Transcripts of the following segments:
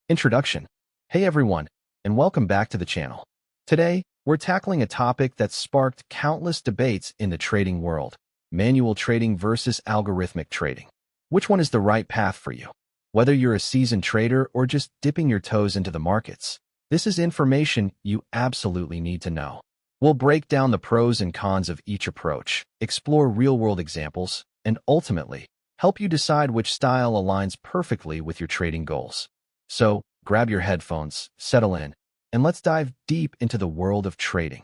Introduction. Hey everyone, and welcome back to the channel. Today, we're tackling a topic that's sparked countless debates in the trading world: manual trading versus algorithmic trading. Which one is the right path for you? Whether you're a seasoned trader or just dipping your toes into the markets, this is information you absolutely need to know. We'll break down the pros and cons of each approach, explore real-world examples, and ultimately, help you decide which style aligns perfectly with your trading goals. So, grab your headphones, settle in, and let's dive deep into the world of trading.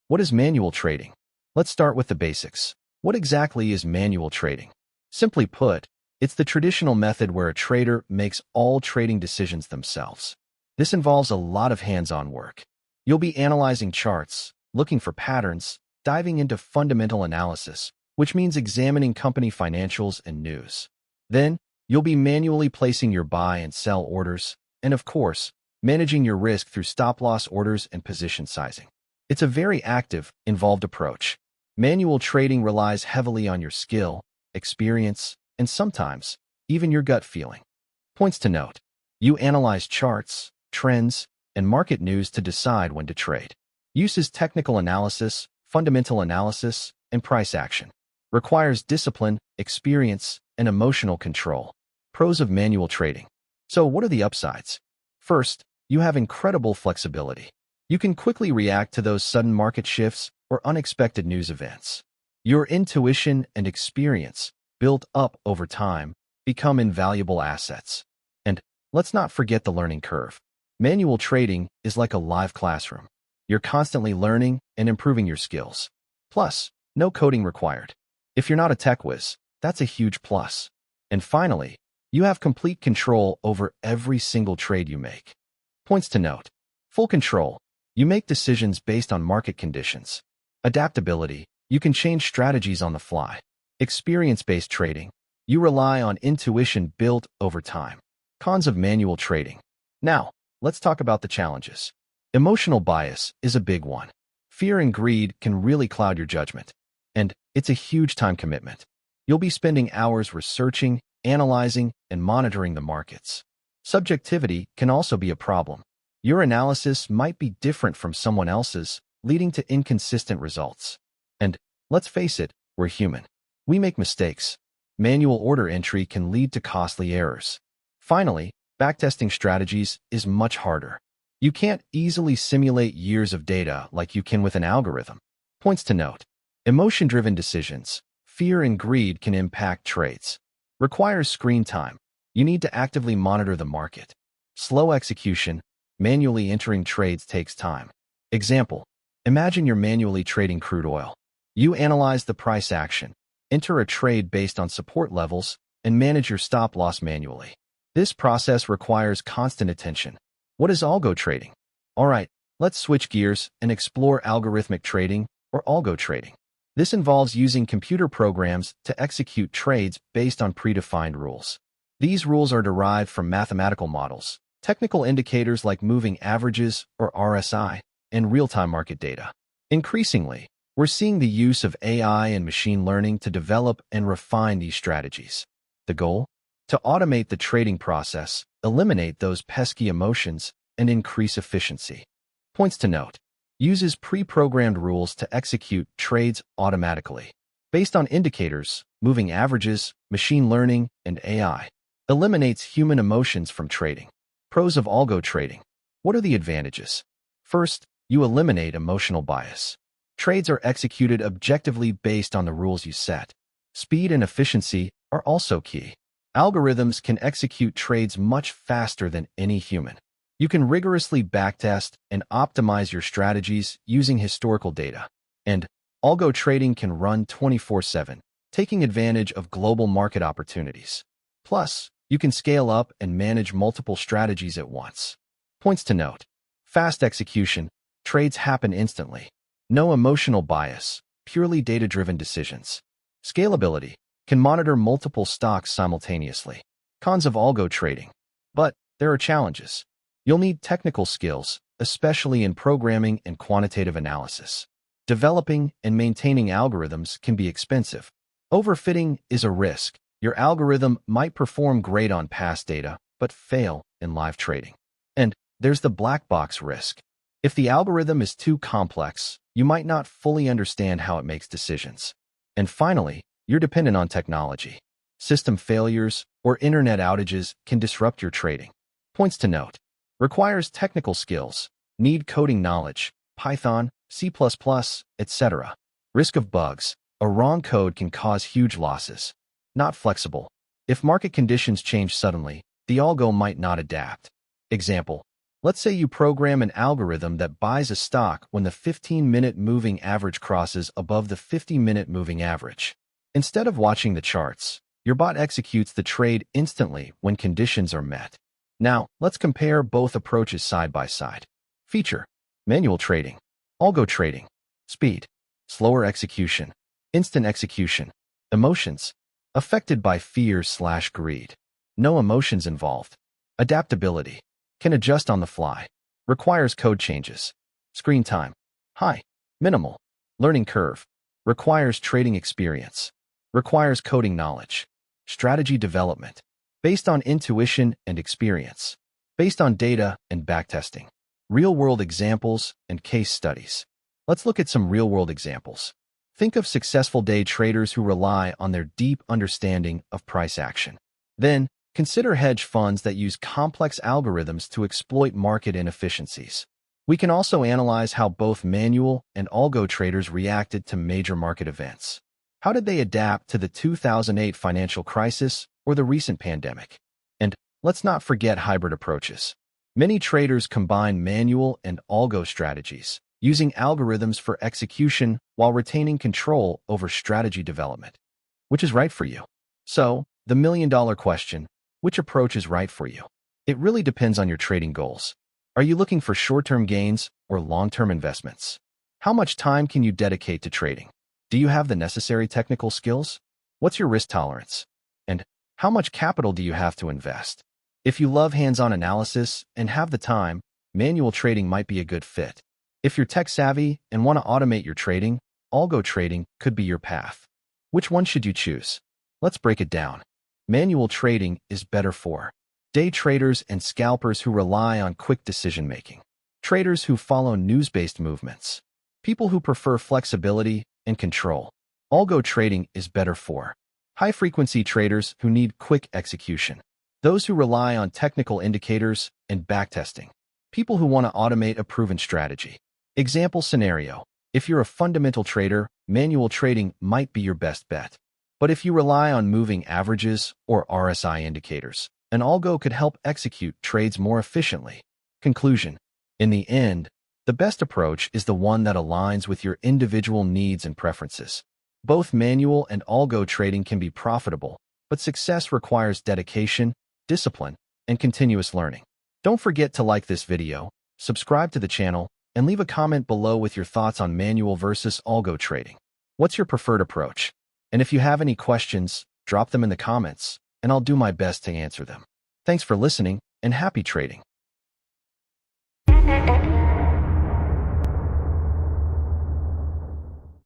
What is manual trading? Let's start with the basics. What exactly is manual trading? Simply put, it's the traditional method where a trader makes all trading decisions themselves. This involves a lot of hands-on work. You'll be analyzing charts, looking for patterns, diving into fundamental analysis, which means examining company financials and news. Then, you'll be manually placing your buy and sell orders, and of course, managing your risk through stop-loss orders and position sizing. It's a very active, involved approach. Manual trading relies heavily on your skill, experience, and sometimes, even your gut feeling. Points to note: you analyze charts, trends, and market news to decide when to trade. Uses technical analysis, fundamental analysis, and price action. Requires discipline, experience, and emotional control. Pros of manual trading. So what are the upsides? First, you have incredible flexibility. You can quickly react to those sudden market shifts or unexpected news events. Your intuition and experience, built up over time, become invaluable assets. And let's not forget the learning curve. Manual trading is like a live classroom. You're constantly learning and improving your skills. Plus, no coding required. If you're not a tech whiz, that's a huge plus. And finally, you have complete control over every single trade you make. Points to note: full control. You make decisions based on market conditions. Adaptability. You can change strategies on the fly. Experience-based trading. You rely on intuition built over time. Cons of manual trading. Now, let's talk about the challenges. Emotional bias is a big one. Fear and greed can really cloud your judgment. And it's a huge time commitment. You'll be spending hours researching, analyzing, and monitoring the markets. Subjectivity can also be a problem. Your analysis might be different from someone else's, leading to inconsistent results. And let's face it, we're human. We make mistakes. Manual order entry can lead to costly errors. Finally, backtesting strategies is much harder. You can't easily simulate years of data like you can with an algorithm. Points to note: emotion-driven decisions. Fear and greed can impact trades. Requires screen time. You need to actively monitor the market. Slow execution. Manually entering trades takes time. Example: imagine you're manually trading crude oil. You analyze the price action, enter a trade based on support levels, and manage your stop-loss manually. This process requires constant attention. What is algo trading? All right, let's switch gears and explore algorithmic trading, or algo trading. This involves using computer programs to execute trades based on predefined rules. These rules are derived from mathematical models, technical indicators like moving averages or RSI, and real-time market data. Increasingly, we're seeing the use of AI and machine learning to develop and refine these strategies. The goal? To automate the trading process, eliminate those pesky emotions, and increase efficiency. Points to note: uses pre-programmed rules to execute trades automatically. Based on indicators, moving averages, machine learning, and AI. Eliminates human emotions from trading. Pros of algo trading. What are the advantages? First, you eliminate emotional bias. Trades are executed objectively based on the rules you set. Speed and efficiency are also key. Algorithms can execute trades much faster than any human. You can rigorously backtest and optimize your strategies using historical data. And algo trading can run 24/7, taking advantage of global market opportunities. Plus, you can scale up and manage multiple strategies at once. Points to note: fast execution. Trades happen instantly. No emotional bias, purely data-driven decisions. Scalability. Can monitor multiple stocks simultaneously. Cons of algo trading. But there are challenges. You'll need technical skills, especially in programming and quantitative analysis. Developing and maintaining algorithms can be expensive. Overfitting is a risk. Your algorithm might perform great on past data, but fail in live trading. And there's the black box risk. If the algorithm is too complex, you might not fully understand how it makes decisions. And finally, you're dependent on technology. System failures or internet outages can disrupt your trading. Points to note. Requires technical skills, need coding knowledge, Python, C++, etc. Risk of bugs. A wrong code can cause huge losses. Not flexible. If market conditions change suddenly, the algo might not adapt. Example. Let's say you program an algorithm that buys a stock when the 15-minute moving average crosses above the 50-minute moving average. Instead of watching the charts, your bot executes the trade instantly when conditions are met. Now, let's compare both approaches side by side. Feature. Manual trading. Algo trading. Speed. Slower execution. Instant execution. Emotions. Affected by fear/greed. No emotions involved. Adaptability. Can adjust on the fly. Requires code changes. Screen time. High. Minimal. Learning curve. Requires trading experience. Requires coding knowledge. Strategy development. Based on intuition and experience. Based on data and backtesting. Real-world examples and case studies. Let's look at some real-world examples. Think of successful day traders who rely on their deep understanding of price action. Then, consider hedge funds that use complex algorithms to exploit market inefficiencies. We can also analyze how both manual and algo traders reacted to major market events. How did they adapt to the 2008 financial crisis or the recent pandemic? And let's not forget hybrid approaches. Many traders combine manual and algo strategies, using algorithms for execution while retaining control over strategy development. Which is right for you? So, the million-dollar question, which approach is right for you? It really depends on your trading goals. Are you looking for short-term gains or long-term investments? How much time can you dedicate to trading? Do you have the necessary technical skills? What's your risk tolerance? And how much capital do you have to invest? If you love hands-on analysis and have the time, manual trading might be a good fit. If you're tech-savvy and want to automate your trading, algo trading could be your path. Which one should you choose? Let's break it down. Manual trading is better for day traders and scalpers who rely on quick decision-making, traders who follow news-based movements, people who prefer flexibility and control. Algo trading is better for high-frequency traders who need quick execution, those who rely on technical indicators and backtesting, people who want to automate a proven strategy. Example scenario. If you're a fundamental trader, manual trading might be your best bet. But if you rely on moving averages or RSI indicators, an algo could help execute trades more efficiently. Conclusion. In the end, the best approach is the one that aligns with your individual needs and preferences. Both manual and algo trading can be profitable, but success requires dedication, discipline, and continuous learning. Don't forget to like this video, subscribe to the channel, and leave a comment below with your thoughts on manual versus algo trading. What's your preferred approach? And if you have any questions, drop them in the comments, and I'll do my best to answer them. Thanks for listening, and happy trading.